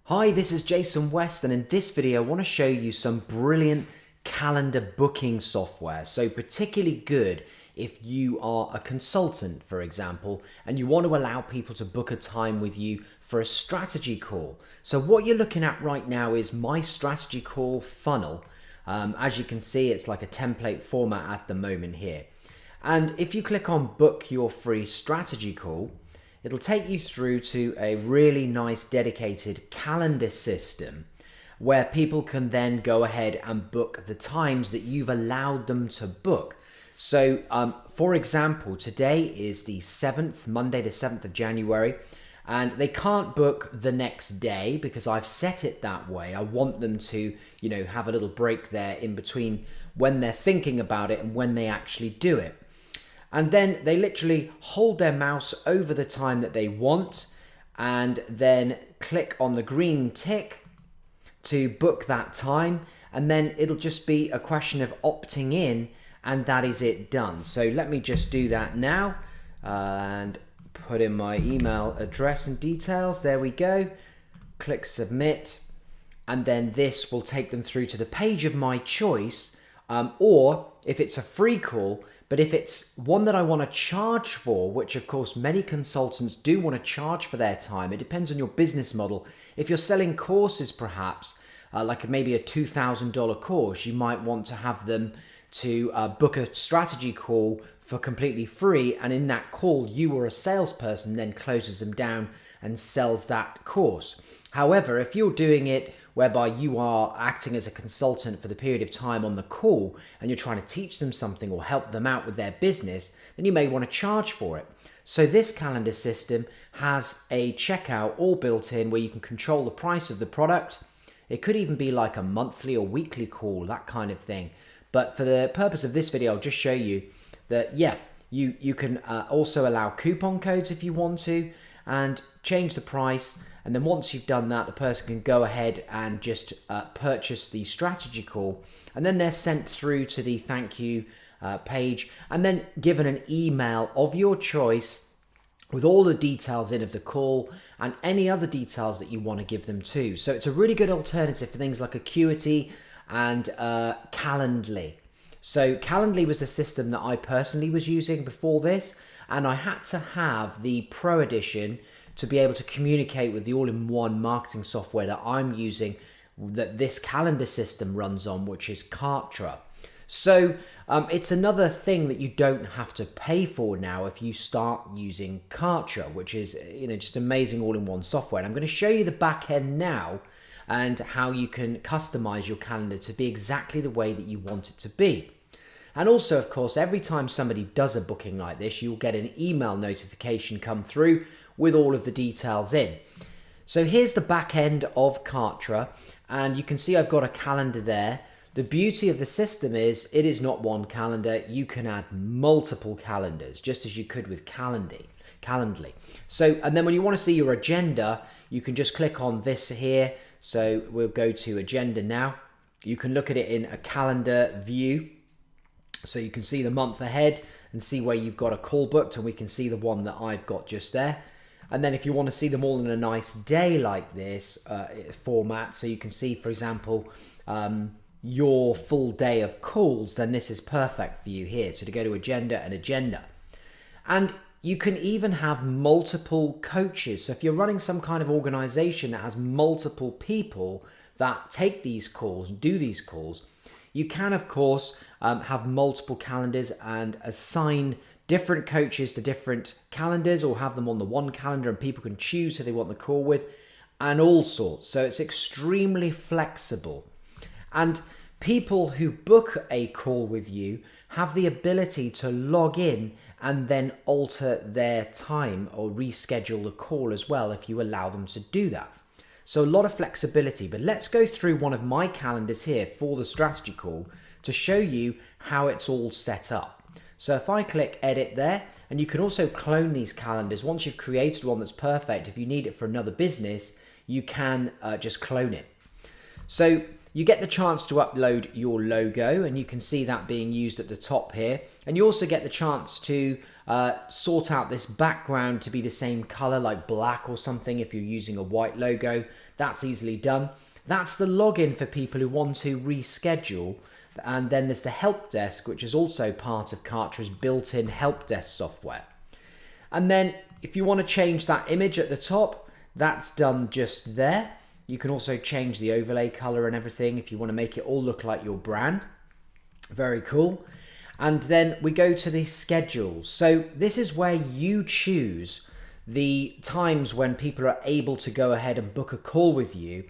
Hi, this is Jason West, and in this video I want to show you some brilliant calendar booking software. So particularly good if you are a consultant, for example, and you want to allow people to book a time with you for a strategy call. So what you're looking at right now is my strategy call funnel. As you can see, it's like a template format at the moment here. And if you click on book your free strategy call, it'll take you through to a really nice dedicated calendar system where people can then go ahead and book the times that you've allowed them to book. So for example, today is the 7th, Monday the 7th of January, and they can't book the next day because I've set it that way. I want them to, have a little break there in between when they're thinking about it and when they actually do it. And then they literally hold their mouse over the time that they want and then click on the green tick to book that time. And then it'll just be a question of opting in, and that is it done. So let me just do that now and put in my email address and details. There we go. Click submit. And then this will take them through to the page of my choice, or if it's a free call. But if it's one that I want to charge for, which of course many consultants do want to charge for their time, it depends on your business model. If you're selling courses perhaps, like maybe a $2,000 course, you might want to have them to book a strategy call for completely free. And in that call, you or a salesperson then closes them down and sells that course. However, if you're doing it whereby you are acting as a consultant for the period of time on the call and you're trying to teach them something or help them out with their business, then you may want to charge for it. So this calendar system has a checkout all built in where you can control the price of the product. It could even be like a monthly or weekly call, that kind of thing. But for the purpose of this video, I'll just show you that, you can also allow coupon codes if you want to and change the price. And then once you've done that, the person can go ahead and just purchase the strategy call. And then they're sent through to the thank you page and then given an email of your choice with all the details in of the call and any other details that you want to give them too. So it's a really good alternative for things like Acuity and Calendly. So Calendly was a system that I personally was using before this, and I had to have the Pro Edition to be able to communicate with the all-in-one marketing software that I'm using, that this calendar system runs on, which is Kartra. So it's another thing that you don't have to pay for now if you start using Kartra, which is just amazing all-in-one software. And I'm going to show you the back end now and how you can customize your calendar to be exactly the way that you want it to be. And also, of course, every time somebody does a booking like this, you'll get an email notification come through with all of the details in. So here's the back end of Kartra, and you can see I've got a calendar there. The beauty of the system is it is not one calendar. You can add multiple calendars, just as you could with Calendly. So, and then when you want to see your agenda, you can just click on this here. So we'll go to agenda now. You can look at it in a calendar view. So you can see the month ahead and see where you've got a call booked, and we can see the one that I've got just there. And then if you want to see them all in a nice day like this format, so you can see, for example, your full day of calls, then this is perfect for you here. So to go to agenda and agenda. And you can even have multiple coaches. So if you're running some kind of organization that has multiple people that take these calls, do these calls, you can, of course, have multiple calendars and assign different coaches to different calendars, or have them on the one calendar and people can choose who they want the call with, and all sorts. So it's extremely flexible. And people who book a call with you have the ability to log in and then alter their time or reschedule the call as well if you allow them to do that. So a lot of flexibility, but let's go through one of my calendars here for the strategy call to show you how it's all set up. So if I click edit there, and you can also clone these calendars. Once you've created one that's perfect, if you need it for another business, you can just clone it. So you get the chance to upload your logo, and you can see that being used at the top here. And you also get the chance to sort out this background to be the same color, like black or something if you're using a white logo. That's easily done. That's the login for people who want to reschedule. And then there's the help desk, which is also part of Kartra's built-in help desk software. And then if you want to change that image at the top, that's done just there. You can also change the overlay color and everything if you want to make it all look like your brand. Very cool. And then we go to the schedules. So this is where you choose the times when people are able to go ahead and book a call with you,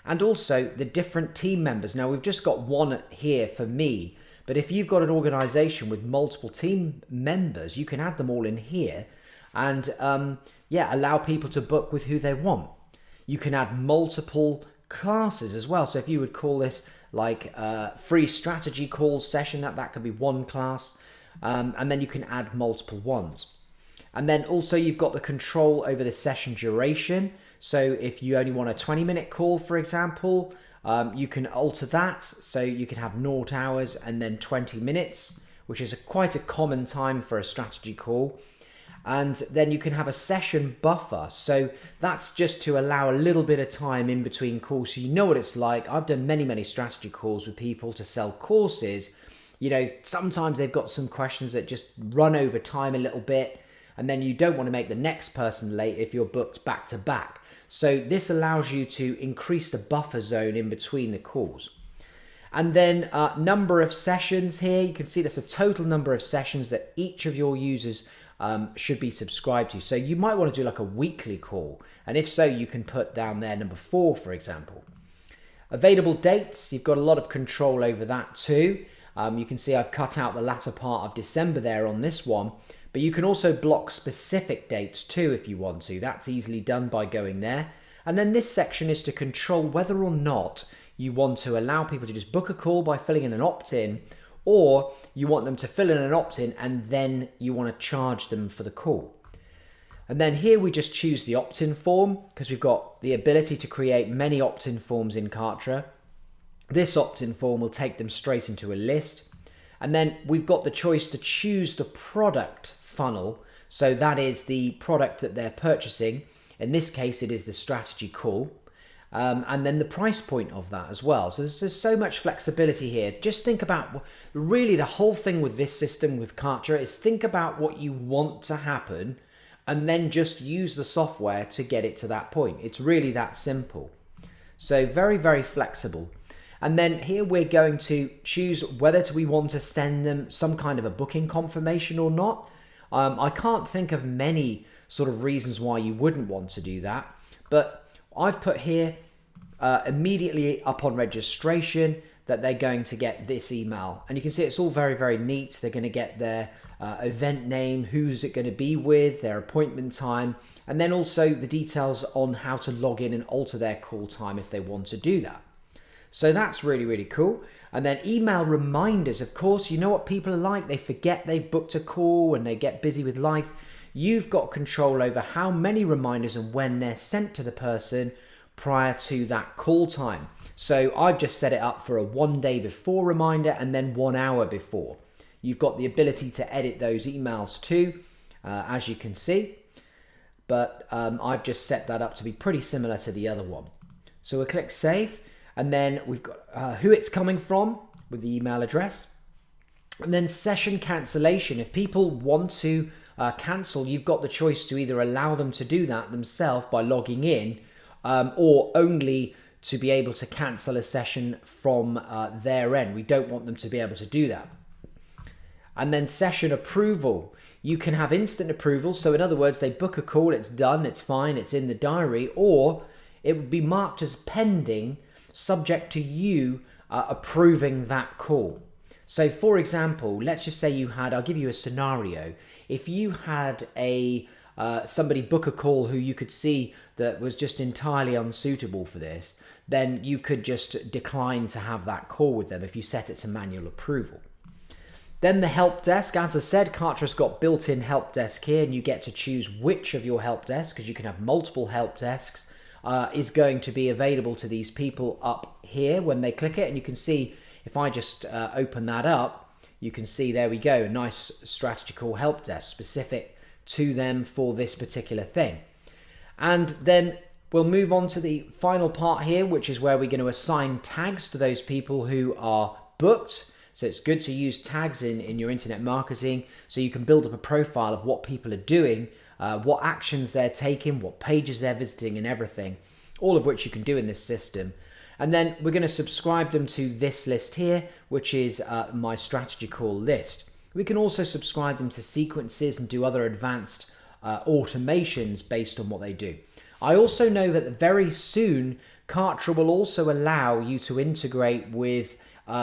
and also the different team members. Now we've just got one here for me, but if you've got an organization with multiple team members, you can add them all in here and allow people to book with who they want. You can add multiple classes as well. So if you would call this like a free strategy call session, that could be one class, and then you can add multiple ones. And then also you've got the control over the session duration. So if you only want a 20-minute call, for example, you can alter that. So you can have 0 hours and then 20 minutes, which is quite a common time for a strategy call. And then you can have a session buffer. So that's just to allow a little bit of time in between calls. So you know what it's like. I've done many strategy calls with people to sell courses. You know, sometimes they've got some questions that just run over time a little bit. And then you don't want to make the next person late if you're booked back to back. So this allows you to increase the buffer zone in between the calls. And then number of sessions here. You can see there's a total number of sessions that each of your users should be subscribed to. So you might want to do like a weekly call. And if so, you can put down there number 4, for example. Available dates. You've got a lot of control over that too. You can see I've cut out the latter part of December there on this one. But you can also block specific dates too if you want to. That's easily done by going there. And then this section is to control whether or not you want to allow people to just book a call by filling in an opt-in, or you want them to fill in an opt-in and then you want to charge them for the call. And then here we just choose the opt-in form because we've got the ability to create many opt-in forms in Kartra. This opt-in form will take them straight into a list. And then we've got the choice to choose the product funnel. So that is the product that they're purchasing. In this case, it is the strategy call. And then the price point of that as well. So there's just so much flexibility here. Just think about, really the whole thing with this system with Kartra is think about what you want to happen and then just use the software to get it to that point. It's really that simple. So very flexible. And then here we're going to choose whether we want to send them some kind of a booking confirmation or not. I can't think of many sort of reasons why you wouldn't want to do that, but I've put here immediately upon registration that they're going to get this email. And you can see it's all very neat. They're going to get their event name, who's it going to be with, their appointment time, and then also the details on how to log in and alter their call time if they want to do that. So that's really cool. And then email reminders, of course, you know what people are like. They forget they've booked a call and they get busy with life. You've got control over how many reminders and when they're sent to the person prior to that call time. So I've just set it up for a 1 day before reminder and then 1 hour before. You've got the ability to edit those emails too, as you can see. But I've just set that up to be pretty similar to the other one. So we'll click save. And then we've got who it's coming from with the email address. And then session cancellation. If people want to cancel, you've got the choice to either allow them to do that themselves by logging in, or only to be able to cancel a session from their end. We don't want them to be able to do that. And then session approval. You can have instant approval. So in other words, they book a call, it's done, it's fine, it's in the diary, or it would be marked as pending, subject to you approving that call. So for example, let's just say you had, I'll give you a scenario. If you had somebody book a call who you could see that was just entirely unsuitable for this, then you could just decline to have that call with them if you set it to manual approval. Then the help desk, as I said, Kartra's got built-in help desk here, and you get to choose which of your help desks, because you can have multiple help desks, is going to be available to these people up here when they click it. And you can see, if I just open that up, you can see there we go, a nice strategical help desk specific to them for this particular thing. And then We'll move on to the final part here, which is where we're going to assign tags to those people who are booked. So it's good to use tags in your internet marketing so you can build up a profile of what people are doing, what actions they're taking, what pages they're visiting and everything, all of which you can do in this system. And then we're going to subscribe them to this list here, which is my strategy call list. We can also subscribe them to sequences and do other advanced automations based on what they do. I also know that very soon Kartra will also allow you to integrate with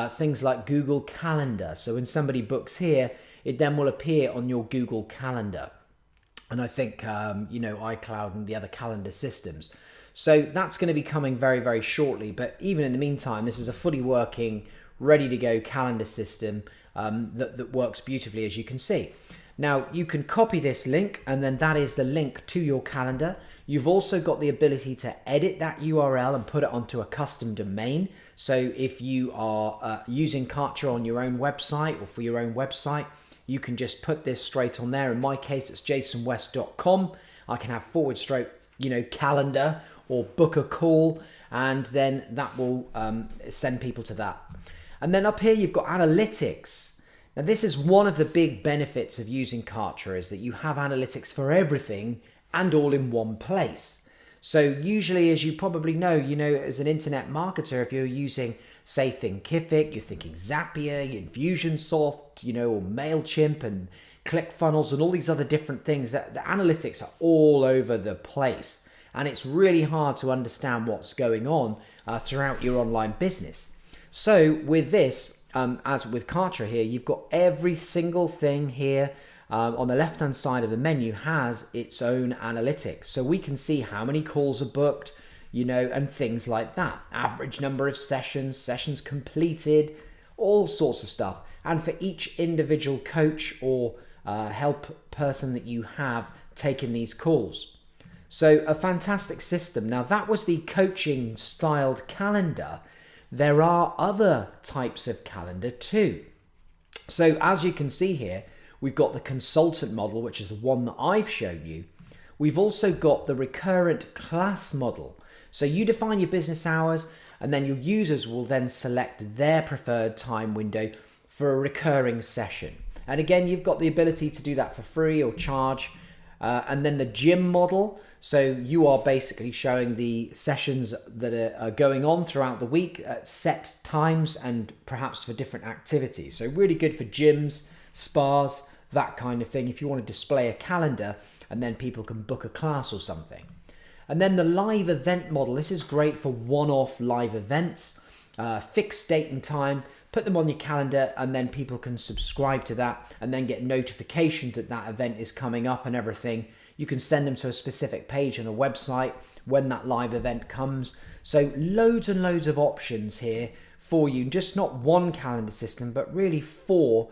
things like Google Calendar. So when somebody books here, it then will appear on your Google Calendar. And I think, iCloud and the other calendar systems. So that's going to be coming very, very shortly. But even in the meantime, this is a fully working, ready to go calendar system that works beautifully, as you can see. Now, you can copy this link, and then that is the link to your calendar. You've also got the ability to edit that URL and put it onto a custom domain. So if you are using Kartra on your own website or for your own website, you can just put this straight on there. In my case, it's jasonwest.com. I can have / calendar or book a call, and then that will send people to that. And then up here, you've got analytics. Now, this is one of the big benefits of using Kartra, is that you have analytics for everything and all in one place. So usually, as you probably know, as an internet marketer, if you're using, say, Thinkific, you're thinking Zapier, Infusionsoft, or MailChimp and ClickFunnels and all these other different things, that the analytics are all over the place. And it's really hard to understand what's going on throughout your online business. So with this, as with Kartra here, you've got every single thing here on the left-hand side of the menu has its own analytics. So we can see how many calls are booked, and things like that. Average number of sessions completed, all sorts of stuff. And for each individual coach or help person that you have taking these calls. So a fantastic system. Now, that was the coaching styled calendar. There are other types of calendar too. So as you can see here, we've got the consultant model, which is the one that I've shown you. We've also got the recurrent class model. So you define your business hours, and then your users will then select their preferred time window for a recurring session. And again, you've got the ability to do that for free or charge. And then the gym model. So you are basically showing the sessions that are going on throughout the week at set times and perhaps for different activities. So really good for gyms, spas, that kind of thing, if you want to display a calendar and then people can book a class or something. And then the live event model. This is great for one-off live events, fixed date and time. Put them on your calendar, and then people can subscribe to that and then get notifications that that event is coming up and everything. You can send them to a specific page on a website when that live event comes. So loads and loads of options here for you. Just not one calendar system, but really four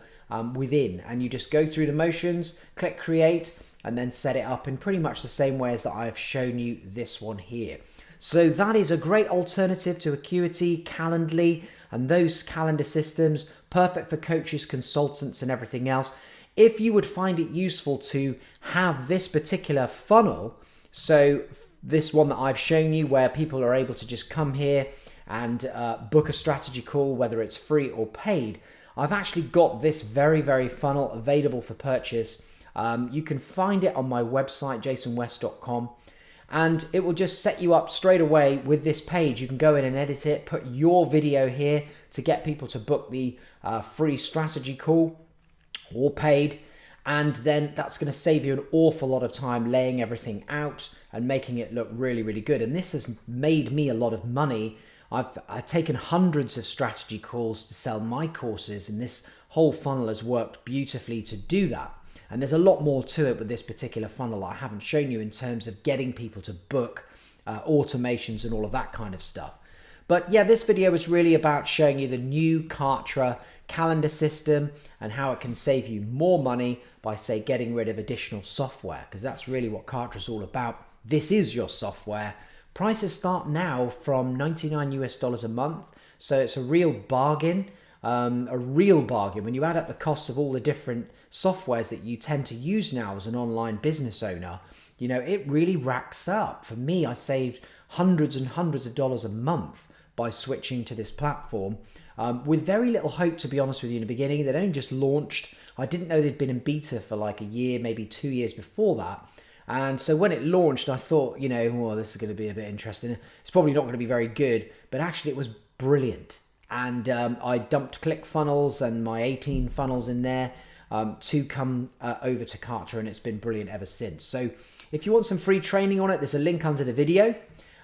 within. And you just go through the motions, click create, and then set it up in pretty much the same way as that I've shown you this one here. So that is a great alternative to Acuity, Calendly, and those calendar systems, perfect for coaches, consultants, and everything else. If you would find it useful to have this particular funnel, so this one that I've shown you where people are able to just come here and book a strategy call, whether it's free or paid, I've actually got this very, very funnel available for purchase. You can find it on my website, jasonwest.com. And it will just set you up straight away with this page. You can go in and edit it, put your video here to get people to book the free strategy call or paid. And then that's going to save you an awful lot of time laying everything out and making it look really, really good. And this has made me a lot of money. I've taken hundreds of strategy calls to sell my courses, and this whole funnel has worked beautifully to do that. And there's a lot more to it with this particular funnel that I haven't shown you in terms of getting people to book, automations and all of that kind of stuff. But yeah, this video is really about showing you the new Kartra calendar system and how it can save you more money by, say, getting rid of additional software, because that's really what Kartra is all about. This is your software. Prices start now from $99 a month. So it's a real bargain. When you add up the cost of all the different softwares that you tend to use now as an online business owner, you know, it really racks up. For me, I saved hundreds and hundreds of dollars a month by switching to this platform with very little hope, to be honest with you, in the beginning. They'd only just launched. I didn't know they'd been in beta for like a year, maybe 2 years before that. And so when it launched, I thought, you know, well, this is going to be a bit interesting. It's probably not going to be very good, but actually it was brilliant. And I dumped ClickFunnels and my 18 funnels in there to come over to Kartra, and it's been brilliant ever since. So if you want some free training on it, there's a link under the video,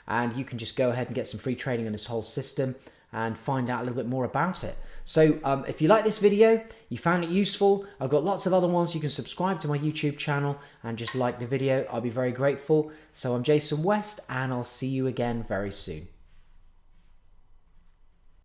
and you can just go ahead and get some free training on this whole system and find out a little bit more about it. So if you like this video, you found it useful, I've got lots of other ones. You can subscribe to my YouTube channel and just like the video. I'll be very grateful. So I'm Jason West, and I'll see you again very soon.